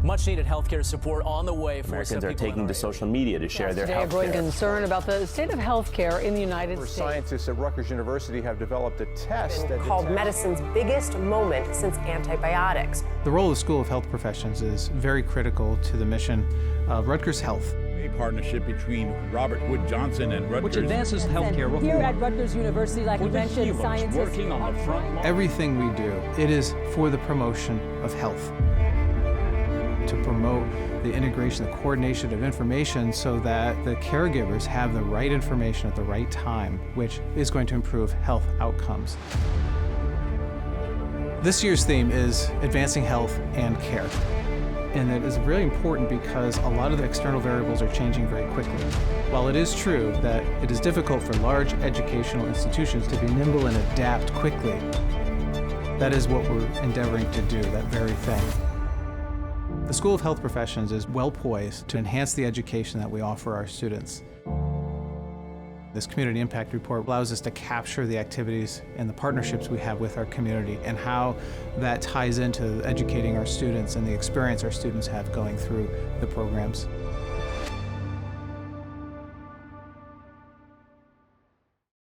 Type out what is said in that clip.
Much-needed healthcare support on the way for Americans some are people taking to social media to share their Today, a health growing care. concern about the state of health care in the United States. Scientists at Rutgers University have developed a test that called medicine's biggest moment since antibiotics. The role of the School of Health Professions is very critical to the mission of Rutgers Health. A partnership between Robert Wood Johnson and Rutgers. Which advances healthcare reform. Here at Rutgers University, like you mentioned, scientists working on the front line. Everything we do, it is for the promotion of health. To promote the integration, the coordination of information so that the caregivers have the right information at the right time, which is going to improve health outcomes. This year's theme is advancing health and care. And it is really important because a lot of the external variables are changing very quickly. While it is true that it is difficult for large educational institutions to be nimble and adapt quickly, that is what we're endeavoring to do, that very thing. The School of Health Professions is well poised to enhance the education that we offer our students. This Community Impact Report allows us to capture the activities and the partnerships we have with our community and how that ties into educating our students and the experience our students have going through the programs.